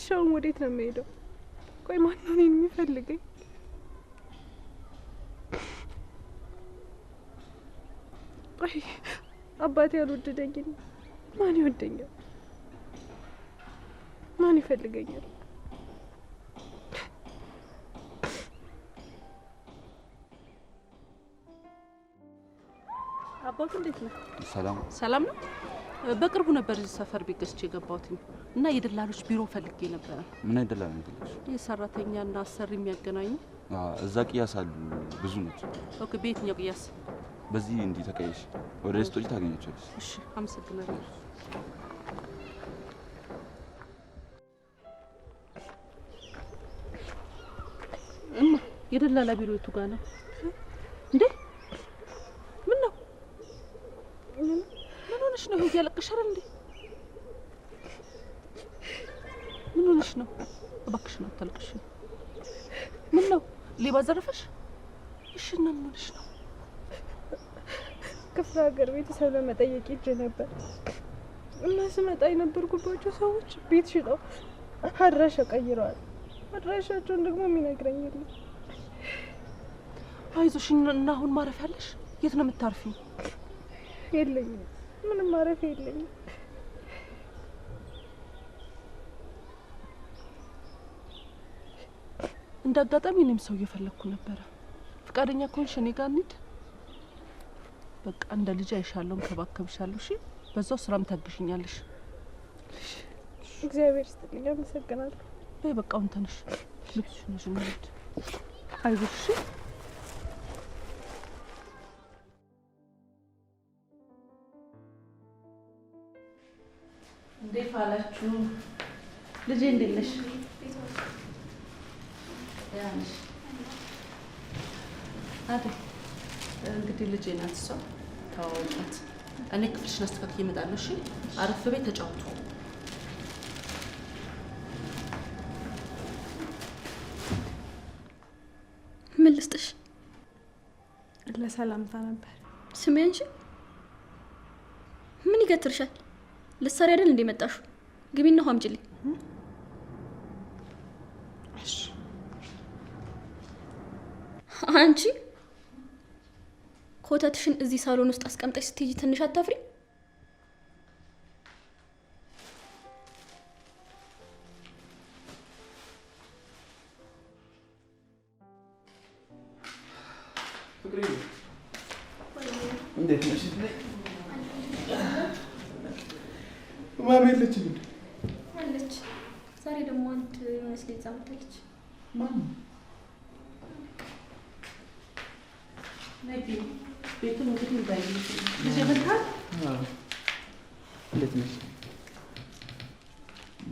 እሻውን ወዴት ነው የምሄደው? ቆይ ማን ነው እኔን የሚፈልገኝ? ቆይ አባቴ ያልወደደኝ ማን ይወደኛል? ማን ይፈልገኛል? አባቱ እንዴት ነው? ሰላም ነው። በቅርቡ ነበር እዚህ ሰፈር ቤት ገዝቼ የገባሁት እና የደላሎች ቢሮ ፈልጌ ነበር። ምን አይደላል ነው? የሰራተኛና አሰሪ የሚያገናኙ እዛ ቅያስ አሉ፣ ብዙ ነች። ኦኬ፣ በየትኛው ቅያስ? በዚህ እንዲህ ተቀይሽ ወደ ስቶጂ ታገኛቸዋለሽ። እሺ፣ አመሰግናለሁ። እማ የደላላ ቢሮ የቱ ጋር ነው እንዴ? ምን ነው? ምን ሆነሽ ነው? እያለቅሻል እንዴ? ምን ሆነሽ ነው? እባክሽ ነው አታልቅሽ። ምን ነው? ሌባ ዘረፈሽ? እሺ፣ እና ምን ሆነሽ ነው? ክፍለ ሀገር ቤተሰብ ለመጠየቅ ሄጄ ነበር እና ስመጣ የነበርኩባቸው ሰዎች ቤት ሽጠው አድራሻ ቀይረዋል። አድራሻቸውን ደግሞ የሚነግረኝ የለም። አይዞሽ። እና አሁን ማረፊያ አለሽ? የት ነው የምታርፊው? የለኝም፣ ምንም ማረፊያ የለኝም። እንደ አጋጣሚ እኔም ሰው እየፈለግኩ ነበረ። ፈቃደኛ ከሆንሽ እኔ ጋር እንሂድ። በቃ እንደ ልጅ አይሻለሁ፣ እንከባከብሻለሁ። እሺ፣ በዛው ስራም ታግሽኛለሽ። እግዚአብሔር ይስጥልኝ፣ አመሰግናለሁ። በይ በቃ አሁን ተነሽ፣ ልብስሽን ይዘሽ እንሂድ። አይዞሽ። እሺ እንዴት ዋላችሁ? ልጄ እንዴት ነሽ? ያንሽ አይደል? እንግዲህ ልጄ ናት እሷ። ተዋወቃት። እኔ ክፍልሽን አስተካክዬ እመጣለሁ። እሺ፣ አረፍ በይ፣ ተጫወቱ። ምን ልስጥሽ? ለሰላምታ ነበር። ስሜ አንቺ ምን ይገትርሻል? ልትሰሪ አይደል እንዴ መጣሽው? ግቢና ውሃ አምጪልኝ። እሺ። አንቺ ኮተትሽን እዚህ ሳሎን ውስጥ አስቀምጠሽ ስትሄጂ ትንሽ አታፍሪ? ፍቅሬ እንዴት ነሽ? ማሜ የለችም እንዴ? አለች። ዛሬ ደግሞ አንድ መስሌ ዛምታለች። ማን? ነይ ቤቱን እንግዲህ እንዳይልሽ ልጅ በልካል። እንዴት ነሽ?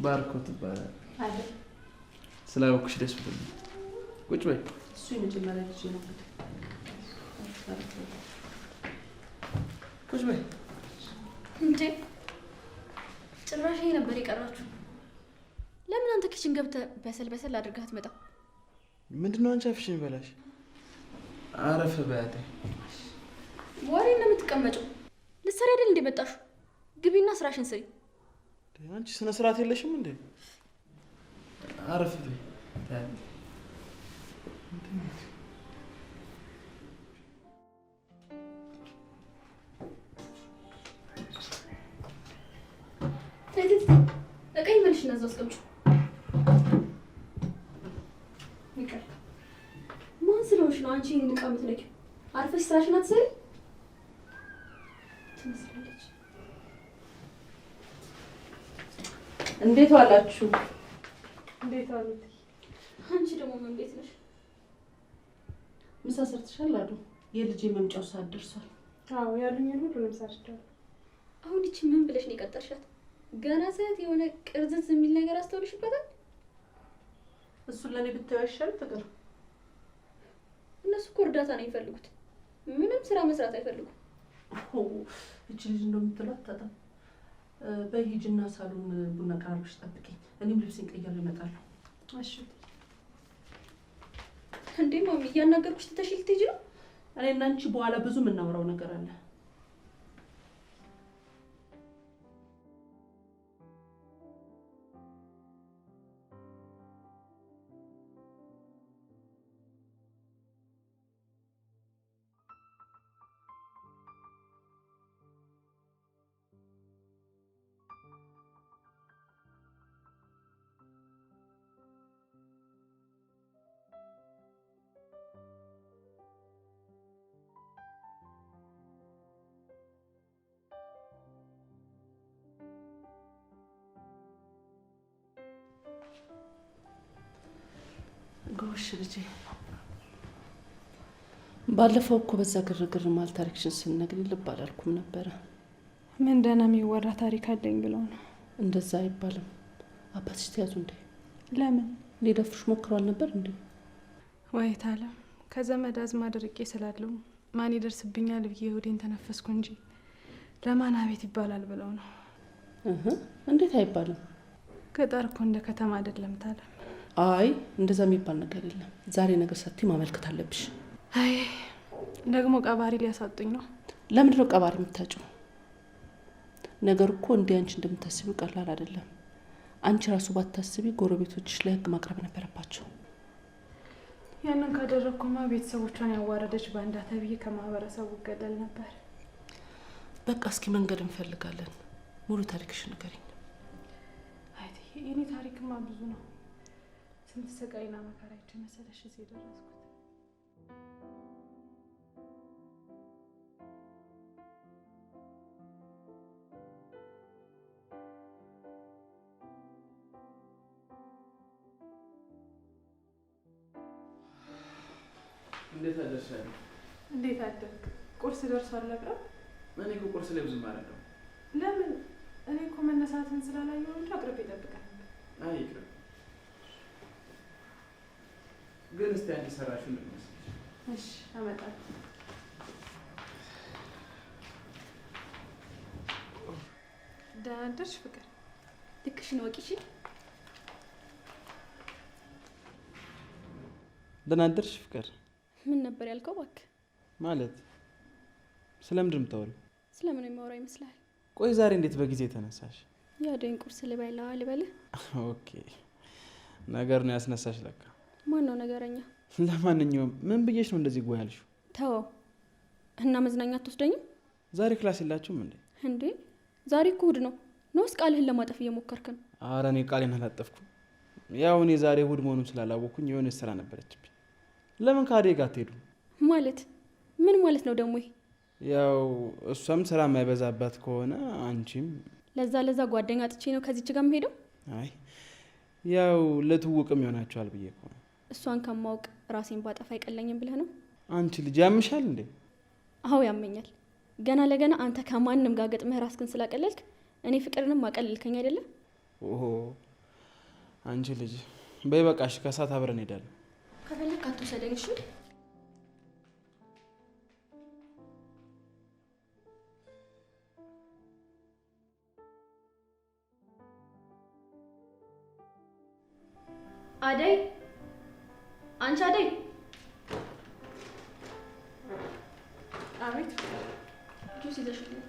ባርኮት ይባላል። አይደል? ስላወኩሽ ደስ ብሎኛል። ቁጭ በይ። እሱ የመጀመሪያ ልጅ ነው። ቁጭ በይ። እንዴ ጭራሽ ይሄ ነበር የቀራችሁ? ለምን አንተ ኪችን ገብተህ በሰል በሰል አድርገህ አትመጣም? ምንድነው አንቺ አፍሽን ይበላሽ? አረፍ በያቴ። ወሬ ነው የምትቀመጪው? ልትሰሪ አይደል እንዴ መጣሽው? ግቢና ስራሽን ስሪ። አንቺ ስነ ስርዓት የለሽም እንዴ? አረፍ በይ። እቀኝ መልሽ እና እዛው አስቀምጪው። ይቅርታ። ማን ስለሆንሽ ነው አንቺ እቃ የምትነኪው? አርፈሽ ስራሽን አትሰሪ? ትመስላለች። እንዴት ዋላችሁ? እንዴት አሉት? አንቺ ደግሞ ምን ቤት ነሽ? ምሳ ሰርተሻል? አሉ የልጄ መምጫው ሰዓት ደርሷል። አዎ፣ ያሉኝን ሁሉንም ሰርቻለሁ። አሁን እቺ ምን ብለሽ ነው የቀጠርሻት? ገና ሰዓት የሆነ ቅርዝዝ የሚል ነገር አስተውልሽበታል? እሱን ለኔ ብታዩ አይሻልም? ፍቅር፣ እነሱ እኮ እርዳታ ነው የሚፈልጉት፣ ምንም ስራ መስራት አይፈልጉም። እቺ ልጅ እንደምትለው አታጣም። በሂጅና ሳሎን ቡና ቀራርበሽ ጠብቂኝ፣ እኔም ልብሴን ቀይሬ እመጣለሁ። እሺ። እንዴ ማሚ፣ እያናገርኩሽ ትተሽ ልትሄጂ ነው? እኔና አንቺ በኋላ ብዙ የምናወራው ነገር አለ። ጎሽ ልጄ፣ ባለፈው እኮ በዛ ግርግር ማል ታሪክሽን ስንነግሪ ልብ አላልኩም ነበረ። ምን ደህና የሚወራ ታሪክ አለኝ ብለው ነው? እንደዛ አይባልም። አባትሽ ተያዙ እንዴ? ለምን? ሊደፍሩሽ ሞክሯል ነበር እንዴ? ወይ ታለም፣ ከዘመድ አዝማድ ርቄ ስላለው ማን ይደርስብኛል ብዬ እሁዴን ተነፈስኩ እንጂ ለማን አቤት ይባላል ብለው ነው። እንዴት አይባልም? ገጠር እኮ እንደ ከተማ አይደለም ታለም። አይ እንደዛ የሚባል ነገር የለም። ዛሬ ነገር ሰጥቲ ማመልከት አለብሽ። አይ ደግሞ ቀባሪ ሊያሳጡኝ ነው። ለምንድን ነው ቀባሪ የምታጭው? ነገር እኮ እንዲህ አንቺ እንደምታስቢው ቀላል አይደለም። አንቺ ራሱ ባታስቢ ጎረቤቶችሽ ለህግ ማቅረብ ነበረባቸው። ያንን ካደረግኩማ ቤተሰቦቿን ያዋረደች ባንዳ ተብዬ ከማህበረሰቡ ገደል ነበር። በቃ እስኪ መንገድ እንፈልጋለን። ሙሉ ታሪክሽ ንገሪኝ። አይ የኔ ታሪክማ ብዙ ነው። ስንት ስቃይና መከራ አይቼ መሰለሽ እዚህ የደረስኩት። እንዴት አደርሻለሁ? እንዴት አደርክ? ቁርስ ደርሷል ነበር? እኔ እኮ ቁርስ ላይ ብዙም አይደለም። ለምን? እኔ እኮ መነሳትን ስላላየሁ እንጂ አቅርቤ እጠብቃለሁ። አይ ይቅር። ግን እስቲ አንቺ ሰራሽው ልመስልሽ። እሺ አመጣለሁ። ደህና አደርሽ ፍቅር? ልክሽን ወቂ። እሺ ደህና አደርሽ ፍቅር? ምን ነበር ያልከው? እባክህ ማለት ስለምንድን ነው የምታወሪው? ስለምን የሚያወራ ይመስላል? ቆይ ዛሬ እንዴት በጊዜ ተነሳሽ? ያደኝ ቁርስ ልበላ ልበልህ? ኦኬ ነገር ነው ያስነሳሽ ለካ። ማን ነው ነገረኛ? ለማንኛውም ምን ብዬሽ ነው እንደዚህ ጎያ ያልሽው? ተው እና መዝናኛ አትወስደኝም? ዛሬ ክላስ የላችሁም እንዴ? እንዴ ዛሬ እኮ እሑድ ነው። ነውስ ቃልህን ለማጠፍ እየሞከርክ ነው? ኧረ እኔ ቃሌን አላጠፍኩም። ያው እኔ ዛሬ እሑድ መሆኑን ስላላወኩኝ የሆነ ስራ ነበረችብኝ። ለምን ከአዴ ጋር አትሄዱ? ማለት ምን ማለት ነው ደግሞ ይሄ? ያው እሷም ስራ የማይበዛባት ከሆነ አንቺም ለዛ ጓደኛ ጥቼ ነው ከዚች ጋር የምሄደው? አይ ያው ለትውውቅም ይሆናቸዋል ብዬ እኮ ነው። እሷን ከማውቅ ራሴን ባጠፋ አይቀለኝም ብለህ ነው? አንቺ ልጅ ያምሻል እንዴ? አዎ ያመኛል። ገና ለገና አንተ ከማንም ጋር ገጥመህ ራስክን ስላቀለልክ እኔ ፍቅርንም አቀልልከኝ አይደለም? ኦሆ አንቺ ልጅ በይ በቃሽ፣ ከሰዓት አብረን ሄዳለን። ከፈለክ አትውሰደኝ እሺ? አደይ አንቺ አደይ። አቤት ጁስ ይዘሽልኝ።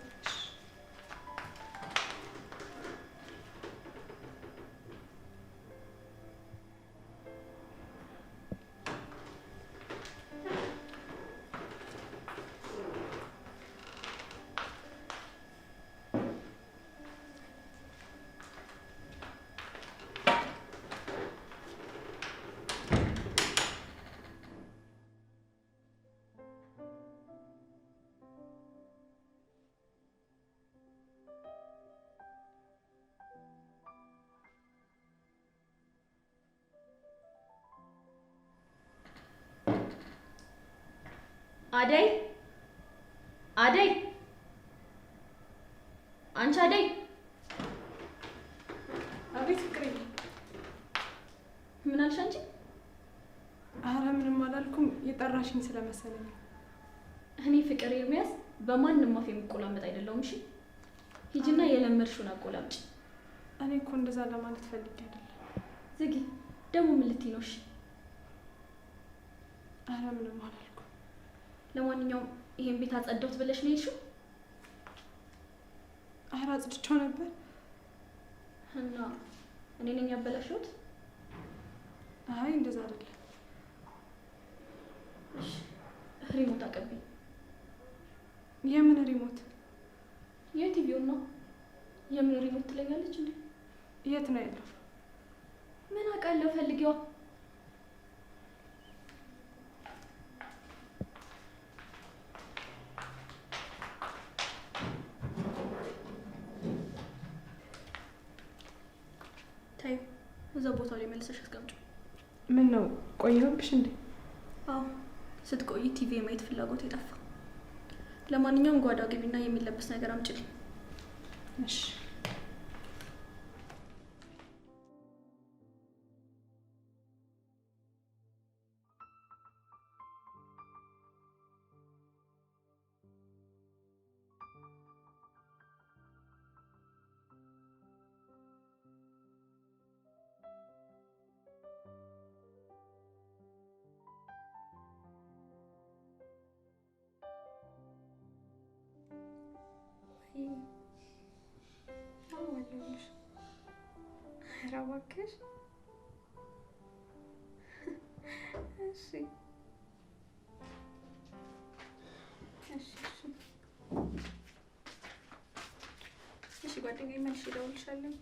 አደይ አደይ አንቺ አደይ። አቤት ፍቅሬ። ምን አልሽ አንቺ? ኧረ ምንም አላልኩም፣ የጠራሽኝ ስለመሰለኝ። እኔ ፍቅር ኤርሚያስ በማንም አፍ የሚቆላመጥ አይደለሁም። እሺ ሂጂና የለመድሽውን አቆላምጪ። እኔ እኮ እንደዛ ለማለት ፈልጌ አይደለም። ዝጊ። ደግሞ ምን ልትይ ነው? እሺ ኧረ ምንም አላልኩም። ለማንኛውም ይሄን ቤት አጸዳሁት ብለሽ ነው የሄድሽው? ኧረ አጽድቼው ነበር። እና እኔ ነኝ ያበላሽሁት? አይ እንደዛ አይደለም። እሺ ሪሞት አቀብኝ። የምን ሪሞት? የቲቪው ነው። የምን ሪሞት ትለኛለች እንዴ? የት ነው ያለው? ምን አውቃለሁ፣ ፈልጊዋ። ታዩ እዛ ቦታው ላይ መልሰሽ አስቀምጪው። ምን ነው ቆየሁብሽ እንዴ? አዎ ስትቆይ ቲቪ የማየት ፍላጎት የጠፋ። ለማንኛውም ጓዳ ግቢና የሚለበስ ነገር አምጪልኝ። እሺ አለሁልሽ። ኧረ እባክሽ። እሺ እሺ ጓደኛዬ መልሼ እደውልልሻለሁ።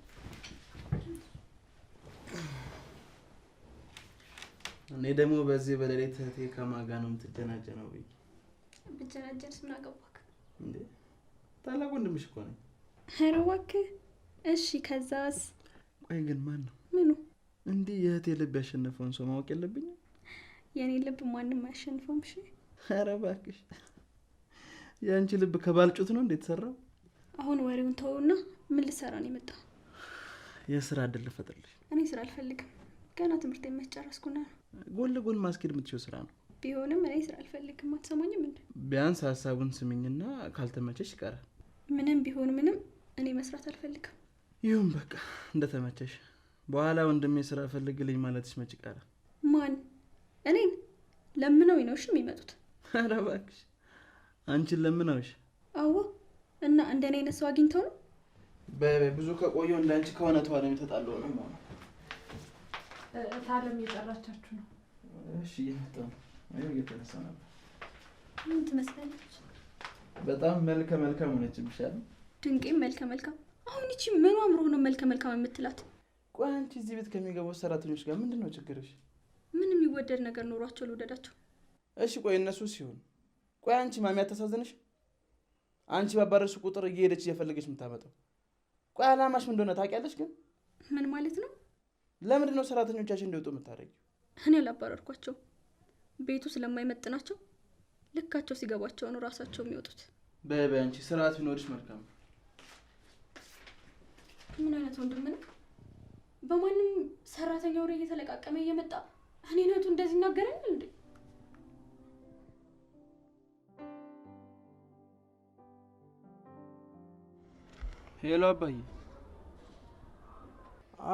እኔ ደግሞ በዚህ በሌሊት እህቴ ከማን ጋር ነው የምትጀናጀነው ብዬ ብትጀናጀንስ ምን አገባክ እንዴ? ታላቅ ወንድምሽ እኮ ነኝ። ኧረ እባክህ። እሺ ከዛስ? ቆይ ግን ማን ነው? ምኑ? እንዲህ የእህቴ ልብ ያሸነፈውን ሰው ማወቅ የለብኝም? የኔ ልብ ማንም አያሸንፈውም። እሺ ኧረ እባክሽ፣ የአንቺ ልብ ከባልጩት ነው እንዴ የተሰራው? አሁን ወሬውን ተውና ምን ልትሰራ ነው የመጣው? የስራ እድል ልፈጥርልሽ። እኔ ስራ አልፈልግም። ገና ትምህርት የማስጨረስኩና ነው። ጎን ለጎን ማስኬድ የምትችይው ስራ ነው። ቢሆንም እኔ ስራ አልፈልግም። አትሰማኝም እንዴ? ቢያንስ ሀሳቡን ስሚኝና ካልተመቸሽ ይቀራል። ምንም ቢሆን ምንም እኔ መስራት አልፈልግም። ይሁን በቃ እንደተመቸሽ። በኋላ ወንድሜ ስራ ፈልግልኝ ማለትሽ መች ቀረ? ማን? እኔን ለምነው ነው እሺ የሚመጡት? ኧረ እባክሽ አንቺን ለምነውሽ? አዎ። እና እንደኔ አይነት ሰው አግኝተው ነው? ብዙ ከቆየው እንዳንቺ ከሆነ ተዋለም የተጣለው ነው ማለት። ታለም እየጠራቻችሁ ነው። እሺ እየመጣሁ ነው። አይ እየተነሳ ነበር። ምን ትመስላለች? በጣም መልከ መልካም ሆነችብሽ አይደል? ድንቄም መልከ መልካም። አሁን እቺ ምን አምሮ ነው መልከ መልካም የምትላት? ቆይ አንቺ እዚህ ቤት ከሚገቡት ሰራተኞች ጋር ምንድነው ችግርሽ? ምን የሚወደድ ነገር ኖሯቸው ልውደዳቸው? እሺ ቆይ እነሱ ሲሆን፣ ቆይ አንቺ ማሚ አታሳዝንሽ? አንቺ ባባረሽ ቁጥር እየሄደች እየፈለገች የምታመጣው። ቆይ አላማሽ ምን እንደሆነ ታውቂያለሽ? ግን ምን ማለት ነው? ለምንድን ነው ሰራተኞቻችን እንዲወጡ የምታደርጊው? እኔ አላባረርኳቸው። ቤቱ ስለማይመጥናቸው ልካቸው ሲገባቸው ነው ራሳቸው የሚወጡት። በይ አንቺ ስርዓት ቢኖርሽ መልካም። ምን አይነት ወንድም ነው? በማንም ሰራተኛ ወሬ እየተለቃቀመ እየመጣ እኔነቱ እንደዚህ ይናገራል እንዴ? ሄሎ አባዬ።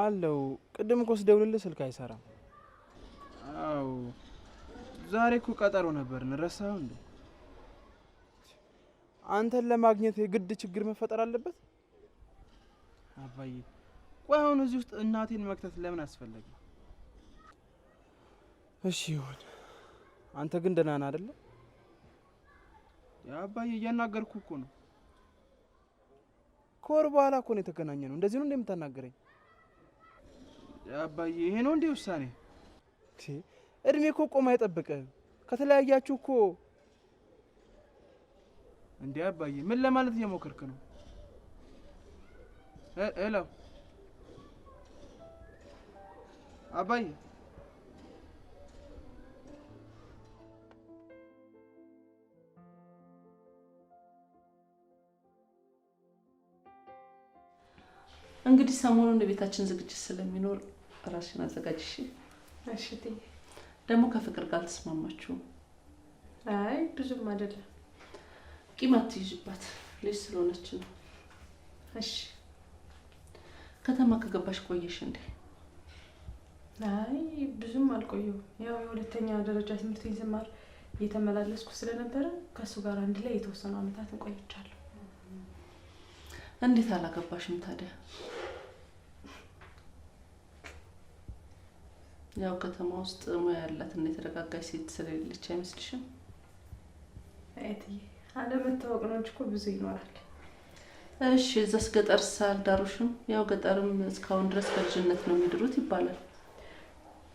አለው ቅድም እኮ ስደውልልህ ስልክ አይሰራም። አዎ ዛሬ እኮ ቀጠሮ ነበርን፣ ረሳኸው እንዴ? አንተን ለማግኘት የግድ ችግር መፈጠር አለበት? አባዬ ቆይ አሁን እዚህ ውስጥ እናቴን መክተት ለምን አስፈለገ? እሺ ይሁን። አንተ ግን ደህና ነህ አይደለ? ያ አባዬ እያናገርኩ እኮ ነው። ከወር በኋላ እኮ ነው የተገናኘነው። እንደዚህ ነው እንደምታናገረኝ? ያ አባዬ ይሄ ነው እንዴ ውሳኔ? እድሜ እኮ ቆም አይጠብቅህም። ከተለያያችሁ እኮ እንዴ አባዬ ምን ለማለት እየሞከርክ ነው? ሄሎ አባዬ። እንግዲህ ሰሞኑን የቤታችን ዝግጅት ስለሚኖር ራስሽን አዘጋጅሽ። እሺ እትዬ። ደግሞ ከፍቅር ጋር ተስማማችሁ? አይ ብዙም አይደለም። ቂም አትይዥባት፣ ልጅ ስለሆነች ነው። እሺ። ከተማ ከገባሽ ቆየሽ እንዴ? አይ ብዙም አልቆየሁም። ያው የሁለተኛ ደረጃ ትምህርቴን ስማር እየተመላለስኩ ስለነበረ ከሱ ጋር አንድ ላይ የተወሰኑ አመታትን ቆይቻለሁ። እንዴት አላገባሽም ታዲያ? ያው ከተማ ውስጥ ሙያ ያላትና የተረጋጋች ሴት ስለሌለች አይመስልሽም? እትዬ አለመታወቅ ነው እንጂ እኮ ብዙ ይኖራል። እሺ እዛስ ገጠር ሳልዳሩሽም? ያው ገጠርም እስካሁን ድረስ በልጅነት ነው የሚድሩት ይባላል።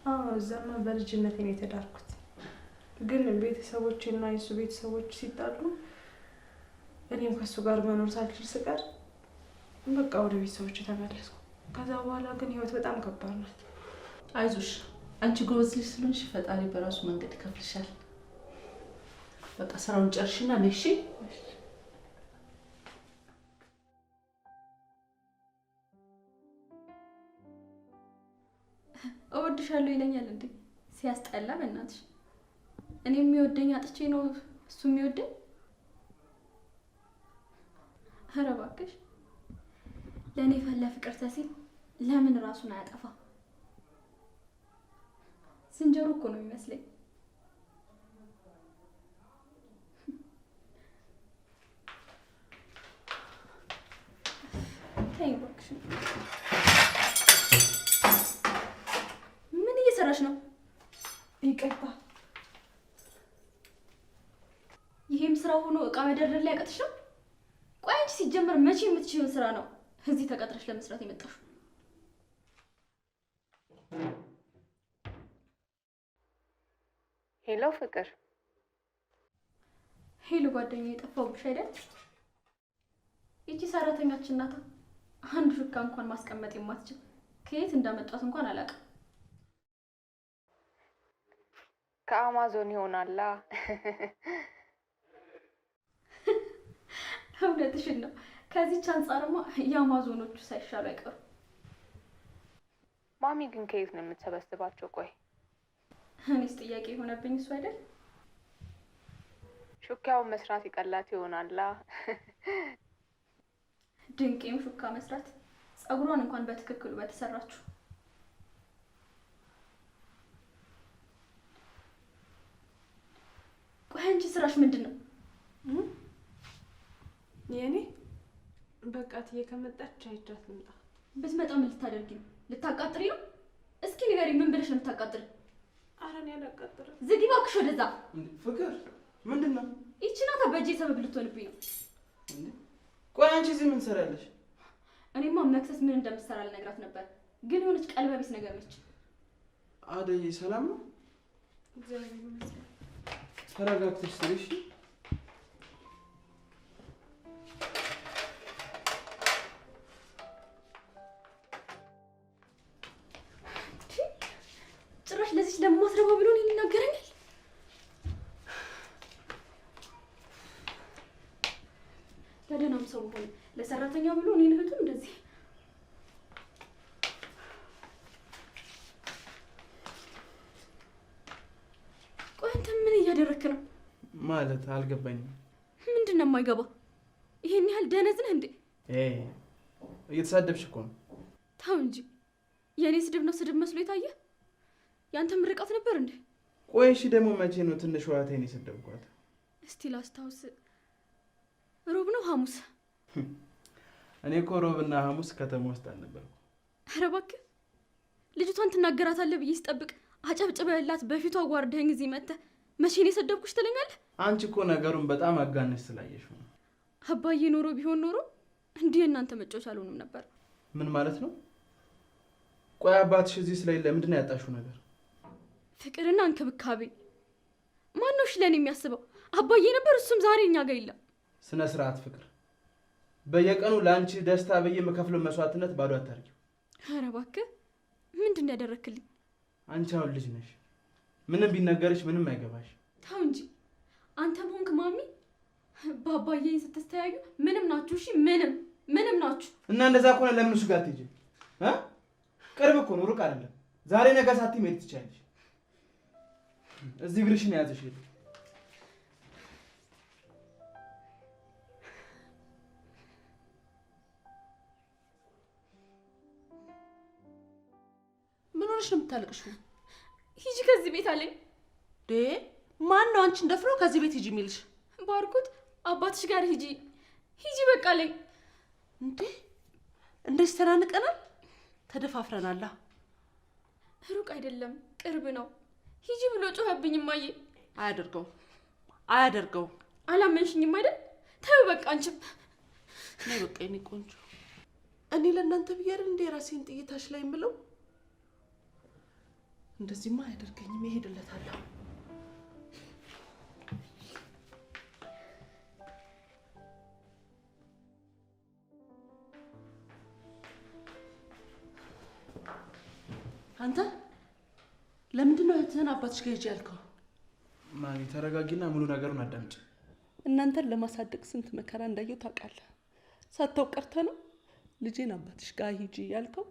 አዎ እዛማ በልጅነቴ ነው የተዳርኩት። ግን ቤተሰቦቼና የሱ ቤተሰቦች ሲጣሉ እኔም ከሱ ጋር መኖር ሳልችል ስቀር በቃ ወደ ቤተሰቦቼ ተመለስኩ። ከዛ በኋላ ግን ህይወት በጣም ከባድ ናት። አይዞሽ አንቺ ጎበዝ ልጅ ስለሆንሽ ፈጣሪ በራሱ መንገድ ይከፍልሻል። በቃ ስራውን ጨርሽና ነይ እሺ። እወድሻለሁ ይለኛል እንዴ? ሲያስጠላ በእናትሽ። እኔ የሚወደኝ አጥቼ ነው እሱ የሚወደኝ? ኧረ እባክሽ ለእኔ ፈለ ፍቅር ተሲል ለምን ራሱን አያጠፋ? ዝንጀሮ እኮ ነው የሚመስለኝ። ተይ እባክሽ። ምን እየሰራሽ ነው? ይቅርታ። ይሄም ስራ ሆኖ እቃ መደርደር ላይ ያቀጥሽ ነው? ቆይ አንቺ ሲጀመር መቼ የምትችይውን ስራ ነው እዚህ ተቀጥረሽ ለመስራት የመጣሽው? ሄሎ ፍቅር። ሄሎ ጓደኛዬ፣ የጠፋሁብሽ አይደል? ይቺ ሰራተኛችን ናታ። አንድ ሹካ እንኳን ማስቀመጥ የማትችል ከየት እንዳመጣት እንኳን አላውቅም። ከአማዞን ይሆናላ። እውነትሽን ነው። ከዚች አንጻርማ የአማዞኖቹ ሳይሻሉ አይቀሩ። ማሚ ግን ከየት ነው የምትሰበስባቸው? ቆይ እኔስ ጥያቄ የሆነብኝ እሱ አይደል? ሹካውን መስራት ይቀላት ይሆናላ። ድንቄም ሹካ መስራት፣ ጸጉሯን እንኳን በትክክሉ በተሰራችሁ። ቆይ አንቺ ስራሽ ምንድን ነው? የኔ በቃ እትዬ ከመጣች አይቻት ልምጣ። ብትመጣ ምን ልታደርጊ ነው? ልታቃጥሪ ነው? እስኪ ንገሪ፣ ምን ብለሽ ነው ልታቃጥሪ? ኧረ እኔ አላቃጥርም። ዝጊ እባክሽ ወደዛ። ፍቅር ምንድን ነው? ይቺ ናታ በእጄ ሰበብ ልትሆንብኝ ነው። ቆይ አንቺ እዚህ ምን ትሰሪያለሽ? እኔማ መክሰስ ምን እንደምትሰራ ልነግራት ነበር፣ ግን የሆነች ቀልበቢስ ነገር ነች። አደይ ሰላም ነው? እግዚአብሔር ይመስገን። ተረጋግተሽ ስሪ እሺ። ጭራሽ ለዚች ለማስረባ ብሎ እኔን ይናገረኛል። ለደህናም ሰው ሆነ ለሰራተኛ ብሎ እኔን እህቱ እንደዚህ። ቆይ አንተ ምን እያደረክ ነው? ማለት አልገባኝም። ምንድን ነው የማይገባ? ይሄን ያህል ደነዝ ነህ እንዴ? እየተሳደብሽ እኮ ነው። ተው እንጂ። የእኔ ስድብ ነው ስድብ መስሎ የታየ? ያንተ ምርቃት ነበር እንዴ? ቆይ እሺ ደግሞ መቼ ነው ትንሽ ዋቴን የሰደብኳት? እስቲ ላስታውስ። ሮብ ነው ሐሙስ? እኔ እኮ ሮብና ሐሙስ ከተማ ውስጥ አልነበርኩም። ኧረ እባክህ ልጅቷን ትናገራታለህ ብዬ ስጠብቅ አጨብጭበህላት በፊቷ ጓርደኸኝ እዚህ መጥተህ መቼ ነው የሰደብኩሽ ትለኛለህ? አንቺ እኮ ነገሩን በጣም አጋነሽ ስላየሽ ነው። አባዬ ኖሮ ቢሆን ኖሮ እንዲህ እናንተ መጫወቻ አልሆንም ነበር። ምን ማለት ነው? ቆይ አባትሽ እዚህ ስለሌለ ምንድን ነው ያጣሽው ነገር? ፍቅርና እንክብካቤ። ማነው እሺ ለእኔ የሚያስበው? አባዬ ነበር፣ እሱም ዛሬ እኛ ጋር የለም። ስነ ስርዓት ፍቅር። በየቀኑ ለአንቺ ደስታ ብዬ የምከፍለው መስዋዕትነት ባዶ አታርጊው። ኧረ እባክህ ምንድን ነው ያደረክልኝ? አንቺ አሁን ልጅ ነሽ፣ ምንም ቢነገርሽ ምንም አይገባሽ። ተው እንጂ አንተም ሆንክ ማሚ በአባዬን ስትስተያዩ ምንም ናችሁ። እሺ ምንም ናችሁ። እና እንደዛ ከሆነ ለምን እሱ ጋር ትሄጂ? ቅርብ እኮ ነው፣ ሩቅ አይደለም። ዛሬ ነገ ሳትይ መሄድ ትችያለሽ። እዚህ እግርሽን ያዝሽ። ምን ሆነሽ ነው የምታለቅሽው? ሂጂ ከዚህ ቤት አለኝ። ማን ነው አንቺን ደፍሮ ከዚህ ቤት ሂጂ የሚልሽ? ባርኩት አባትሽ ጋር ሂጂ በቃ አለኝ። እንዴ እንደዚህ ተናንቀናል? ተደፋፍረናላ። ሩቅ አይደለም ቅርብ ነው። ሂጂ ብሎ ጮኸብኝ እማዬ። አያደርገው። አላመንሽኝም አይደል? ተይው በቃ አንቺም ነይ በቃ የኔ ቆንጆ። እኔ ለእናንተ ብዬ አይደል እንደ ራሴን ጥይታሽ ላይ የምለው? እንደዚህማ አያደርገኝም። ይሄድለታለሁ። አንተ ለምንድን ነው እህትህን አባትሽ ጋር ሂጂ ያልከው? ማሚ ተረጋጊና ሙሉ ነገሩን አዳምጪ። እናንተን ለማሳደግ ስንት መከራ እንዳየው ታውቃለህ። ሳታውቅ ቀርተህ ነው ልጄን አባትሽ ጋር ሂጂ ያልከው?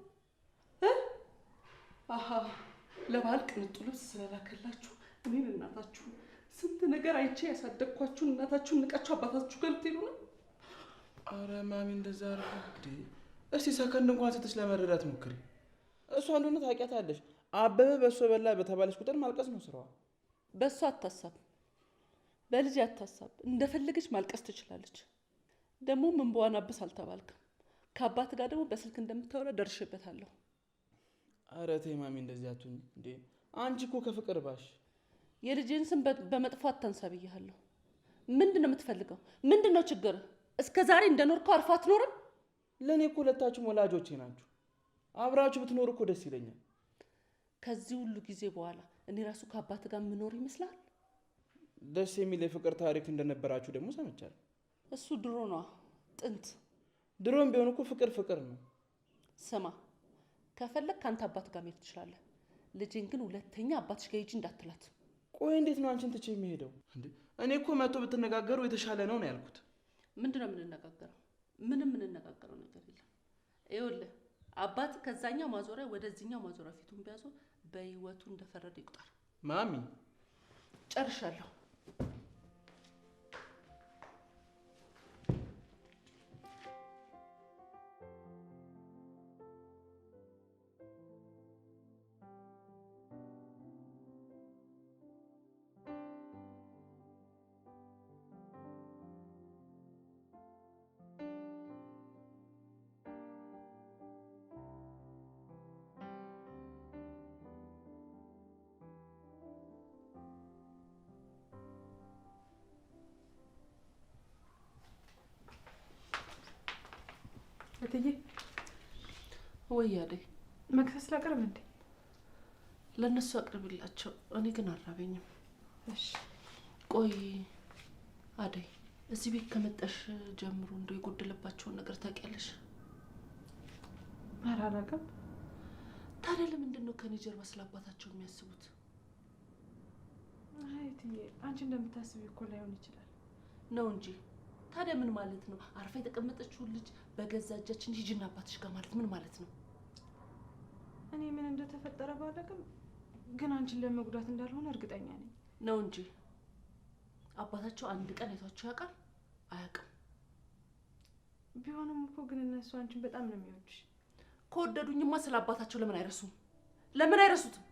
አሃ ለበዓል ቅንጡ ልብስ ስለላከላችሁ እኔን እናታችሁ ስንት ነገር አይቼ ያሳደግኳችሁን እናታችሁን ንቃችሁ አባታችሁ ጋር ልትሄዱ ነው? አረ ማሚ እንደዛ አርፈ እስቲ ሰከንድ እንኳን ስትሽ ለመረዳት ሞክሪ። እሷ እንደሆነ ታውቂያታለሽ። አበበ በእሱ በላ በተባለች ቁጥር ማልቀስ ነው ስራዋ። በእሱ አታሳብ፣ በልጅ አታሳብ። እንደፈለገች ማልቀስ ትችላለች። ደግሞ ምን በዋን አብስ አልተባልክም። ከአባት ጋር ደግሞ በስልክ እንደምታወራ ደርሼበታለሁ። አረ ተይ ማሚ እንደዚህ አትሁኝ እንዴ! አንቺ እኮ ከፍቅር ባሽ የልጅን ስም በመጥፎ አታንሳ ብያለሁ። ምንድን ነው የምትፈልገው? ምንድን ነው ችግር? እስከ ዛሬ እንደኖርከው አርፋ አትኖርም? ለእኔ እኮ ሁለታችሁም ወላጆቼ ናችሁ። አብራችሁ ብትኖሩ እኮ ደስ ይለኛል። ከዚህ ሁሉ ጊዜ በኋላ እኔ ራሱ ከአባት ጋር የምኖር ይመስላል? ደስ የሚል የፍቅር ታሪክ እንደነበራችሁ ደግሞ ሰምቻለሁ። እሱ ድሮ ነዋ፣ ጥንት። ድሮም ቢሆን እኮ ፍቅር ፍቅር ነው። ስማ፣ ከፈለግ ከአንተ አባት ጋር መሄድ ትችላለህ። ልጄን ግን ሁለተኛ አባትሽ ጋር ሂጂ እንዳትላት። ቆይ እንዴት ነው አንቺን ትቼ የሚሄደው? እኔ እኮ መጥቶ ብትነጋገሩ የተሻለ ነው ያልኩት። ምንድን ነው የምንነጋገረው? ምንም የምንነጋገረው ነገር የለም። ይኸውልህ አባት ከዛኛው ማዞሪያ ወደዚህኛው ማዞሪያ ፊቱን ቢያዞር በህይወቱ እንደፈረደ ይቁጠር። ማሚ ጨርሻለሁ። እትዬ ወይ አደይ፣ መክሰስ ላቅርብ እንዴ? ለእነሱ አቅርብላቸው፣ እኔ ግን አራበኝም። እሺ። ቆይ አደይ፣ እዚህ ቤት ከመጣሽ ጀምሮ እንደው የጎደለባቸውን ነገር ታውቂያለሽ? ኧረ አላውቅም። ታዲያ ለምንድን ነው ከኔ ጀርባ ስለ አባታቸው የሚያስቡት? አይ እትዬ፣ አንቺ እንደምታስቢው እኮ ላይሆን ይችላል ነው እንጂ። ታዲያ ምን ማለት ነው? አርፋ የተቀመጠችውን ልጅ በገዛ እጃችን ሂጂና አባትሽ ጋር ማለት ምን ማለት ነው? እኔ ምን እንደተፈጠረ ባላውቅም ግን አንቺን ለመጉዳት እንዳልሆነ እርግጠኛ ነኝ። ነው እንጂ አባታቸው አንድ ቀን አይቷቸው ያውቃል? አያውቅም። ቢሆንም እኮ ግን እነሱ አንቺን በጣም ነው የሚወዱሽ። ከወደዱኝማ ስለ አባታቸው ለምን አይረሱም? ለምን አይረሱትም?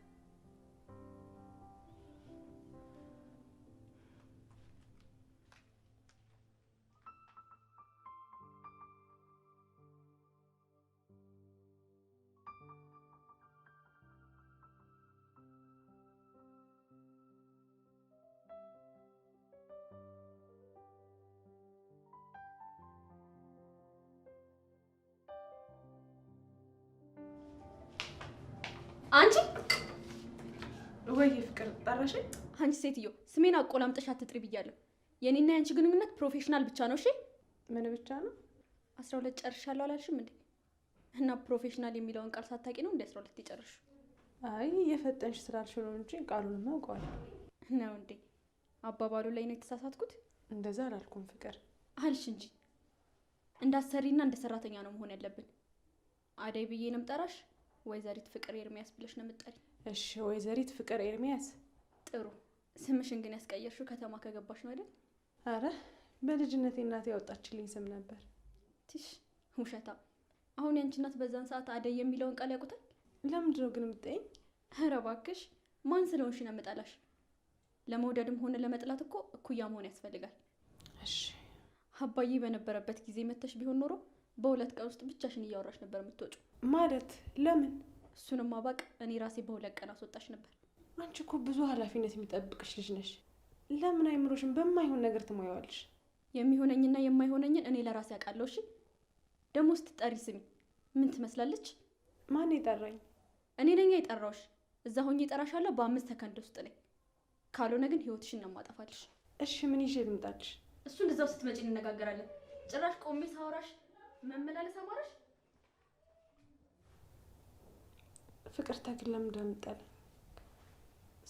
አንቺ ወይ ፍቅር ጠራሽኝ? አንቺ ሴትዮ ስሜን አቆላምጠሽ አትጥሪ ብያለሁ። የኔና ያንቺ ግንኙነት ፕሮፌሽናል ብቻ ነው። እሺ ምን ብቻ ነው? 12 ጨርሻለሁ አላልሽም እንዴ? እና ፕሮፌሽናል የሚለውን ቃል ሳታውቂ ነው እንዴ 12 የጨረሽ? አይ የፈጠንሽ ስላልሽ ነው እንጂ ቃሉን አውቀዋለሁ። ነው እንዴ? አባባሉ ላይ ነው የተሳሳትኩት? እንደዛ አላልኩም ፍቅር አልሽ እንጂ እንዳሰሪና እንደ ሰራተኛ ነው መሆን ያለብን። አደይ ብዬ ነው የምጠራሽ? ወይዘሪት ፍቅር ኤርሚያስ ብለሽ ነው የምትጠሪ? እሺ ወይዘሪት ፍቅር ኤርሚያስ። ጥሩ። ስምሽን ግን ያስቀየርሽው ከተማ ከገባሽ ነው አይደል? አረ በልጅነቴ እናቴ ያወጣችልኝ ስም ነበር። ትሽ ውሸታ። አሁን ያንቺ እናት በዛን ሰዓት አደይ የሚለውን ቃል ያውቁታል? ለምንድን ነው ግን የምትጠይኝ? ኧረ እባክሽ ማን ስለሆንሽ ነው የምጠላሽ? ለመውደድም ሆነ ለመጥላት እኮ እኩያ መሆን ያስፈልጋል። እሺ አባዬ በነበረበት ጊዜ መተሽ ቢሆን ኖሮ በሁለት ቀን ውስጥ ብቻሽን እያወራሽ ነበር የምትወጪው። ማለት ለምን? እሱንም ማባቅ እኔ ራሴ በሁለት ቀን አስወጣሽ ነበር። አንቺ እኮ ብዙ ኃላፊነት የሚጠብቅሽ ልጅ ነሽ። ለምን አይምሮሽን በማይሆን ነገር ትሞያዋለሽ? የሚሆነኝና የማይሆነኝን እኔ ለራሴ አውቃለሁ። እሺ ደግሞ ስትጠሪ ስሚ። ምን ትመስላለች? ማን የጠራኝ? እኔ ነኝ የጠራውሽ። እዛ ሆኜ እጠራሻለሁ በ5 ሰከንድ ውስጥ ነኝ። ካልሆነ ግን ህይወትሽን ነው የማጠፋልሽ። እሺ ምን ይዤ ልምጣልሽ? እሱን እዛው ስትመጪ እንነጋገራለን። ጭራሽ ቆሜ ሳወራሽ መመላለስ አማራሽ? ፍቅር ተክል ለምን እንደምጠላኝ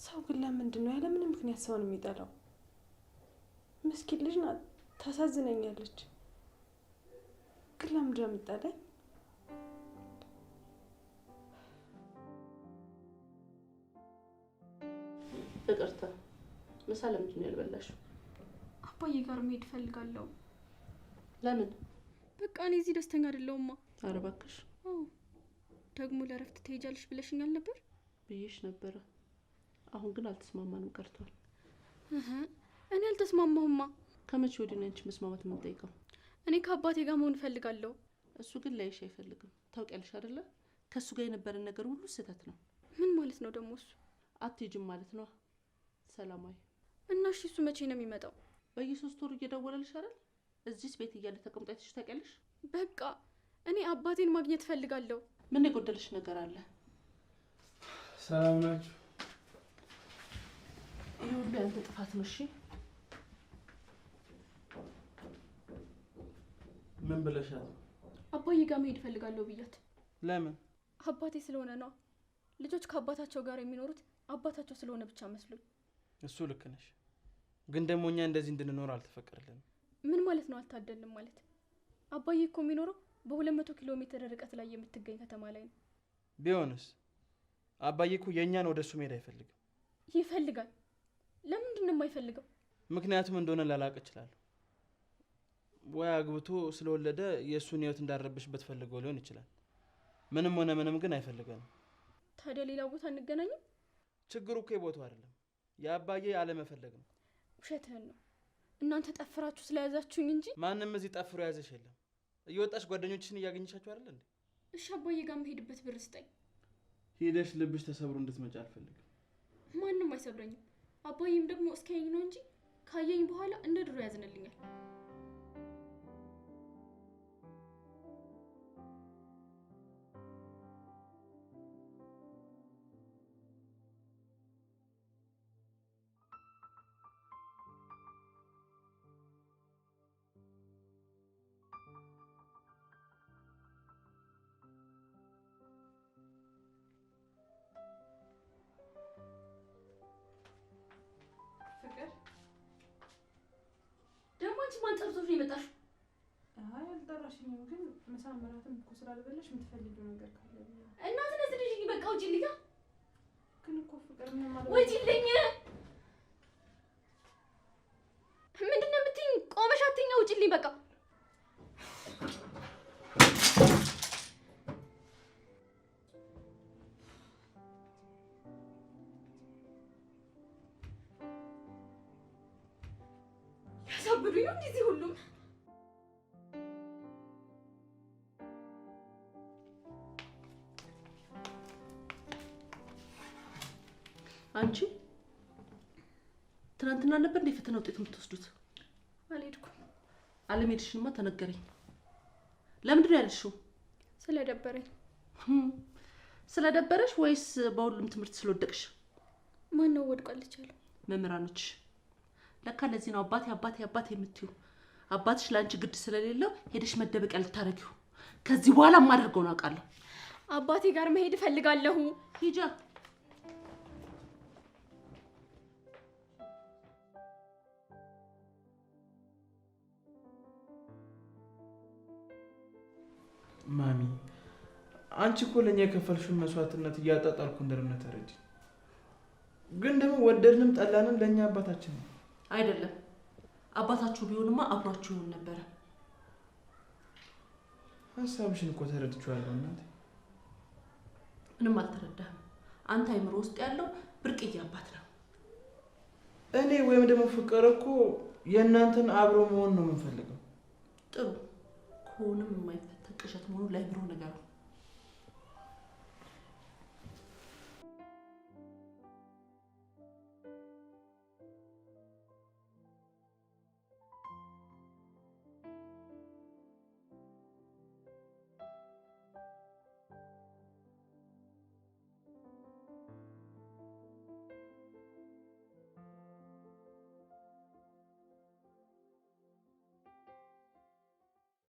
ሰው ግን ለምንድን ነው ያለ ምንም ምክንያት ሰውን የሚጠላው? ምስኪን ልጅ ናት፣ ታሳዝነኛለች። ግን ለምንድን ነው የምጠላኝ? ይቅርታ፣ ምሳ ለምንድን ነው ያልበላሽው? አባዬ ጋር መሄድ እፈልጋለሁ። ለምን? በቃ እኔ እዚህ ደስተኛ አይደለሁማ። ኧረ እባክሽ። ደግሞ ለእረፍት ትሄጃለሽ ብለሽኛል ነበር? ብዬሽ ነበረ። አሁን ግን አልተስማማንም ቀርቷል። እኔ አልተስማማሁማ። ከመቼ ወዲህ ነው አንቺ መስማማት የምንጠይቀው? እኔ ከአባቴ ጋር መሆን እፈልጋለሁ። እሱ ግን ላይሽ አይፈልግም። ታውቂያለሽ አይደለ? ከእሱ ጋር የነበረን ነገር ሁሉ ስህተት ነው። ምን ማለት ነው ደግሞ እሱ? አትሄጂም ማለት ነው ሰላማዊ። እና እሺ እሱ መቼ ነው የሚመጣው? በየ3 ወሩ እየደወለልሽ አይደል? እዚህስ ቤት እያለ ተቀምጦ አይተሽ ታውቂያለሽ? በቃ እኔ አባቴን ማግኘት እፈልጋለሁ። ምን የጎደልሽ ነገር አለ? ሰላም ናችሁ? ይሄ ሁሉ ያንተ ጥፋት ነው። እሺ ምን ብለሻል? አባዬ ጋር መሄድ እፈልጋለሁ ብያት። ለምን? አባቴ ስለሆነ ነው። ልጆች ከአባታቸው ጋር የሚኖሩት አባታቸው ስለሆነ ብቻ መስሎኝ። እሱ ልክ ነሽ፣ ግን ደግሞ እኛ እንደዚህ እንድንኖር አልተፈቀደልንም። ምን ማለት ነው አልታደልም ማለት? አባዬ እኮ የሚኖረው በ200 ኪሎ ሜትር ርቀት ላይ የምትገኝ ከተማ ላይ ነው። ቢሆንስ? አባዬ እኮ የእኛን ወደ እሱ መሄድ አይፈልግም። ይፈልጋል። ለምንድን ነው የማይፈልገው? ምክንያቱም እንደሆነ ላላቅ እችላለሁ። ወይ አግብቶ ስለወለደ የእሱን ህይወት እንዳረብሽበት ፈልገው ሊሆን ይችላል። ምንም ሆነ ምንም ግን አይፈልገንም። ታዲያ ሌላ ቦታ እንገናኝም? ችግሩ እኮ የቦታው አይደለም፣ የአባዬ አለመፈለግ ነው። ውሸትህን ነው። እናንተ ጠፍራችሁ ስለያዛችሁኝ እንጂ ማንም እዚህ ጠፍሮ ያዘሽ የለም። እየወጣሽ ጓደኞችሽን እያገኘሻቸው አይደል እንዴ? እሺ አባዬ ጋር የምሄድበት ብር ስጠኝ። ሄደሽ ልብሽ ተሰብሮ እንድትመጪ አልፈልግም። ማንም አይሰብረኝም። አባዬም ደግሞ እስኪያየኝ ነው እንጂ ካየኝ በኋላ እንደ ድሮ ያዝንልኛል። ደግሞ አንቺ ማን ጠርቶሽ ነው የመጣሽው? አይ አልጠራሽኝም፣ ግን ምሳ መራትም እኮ ስላልበላሽ የምትፈልጊው ነገር ካለ ብዬ ነው። እናት ነስልሽኝ። በቃ ውጪልኝ። ግን እኮ ፍቅር ምን ማለት ነው? ውጪልኝ። ምንድን ነው የምትይኝ? ቆመሽ አትይኝ። ውጪልኝ በቃ። ያሳብዱኝ ነው እንደዚህ ሁሉም። አንቺ ትናንትና ነበር እንደ ፈተና ውጤት የምትወስዱት? አልሄድኩም። አለመሄድሽንማ ተነገረኝ። ለምንድን ነው ያልሽው? ስለደበረኝ። ስለደበረሽ ወይስ በሁሉም ትምህርት ስለወደቅሽ? ማን ነው ወድቋለች ያለው? መምህራኖች። ለካ ለዚህ ነው አባቴ አባቴ አባቴ የምትዩ። አባትሽ ለአንቺ ግድ ስለሌለው ሄደሽ መደበቂያ ልታረጊው። ከዚህ በኋላ የማደርገውን አውቃለሁ። አባቴ ጋር መሄድ እፈልጋለሁ። ሂጃ። ማሚ አንቺ እኮ ለኛ የከፈልሽውን መስዋዕትነት እያጣጣልኩ እንደሆነ ተረጂ። ግን ደግሞ ወደድንም ጠላንም ለኛ አባታችን ነው። አይደለም አባታችሁ ቢሆንማ አብሯችሁ ይሆን ነበረ። ሀሳብሽን እኮ ተረድቼዋለሁ እናቴ። ምንም አልተረዳህም። አንተ አይምሮ ውስጥ ያለው ብርቅዬ አባት ነው። እኔ ወይም ደግሞ ፍቅር እኮ የእናንተን አብሮ መሆን ነው የምንፈልገው። ጥሩ ከሆነም የማይፈታ ቅዠት መሆኑ ላይ ብሮ ነገር ነው።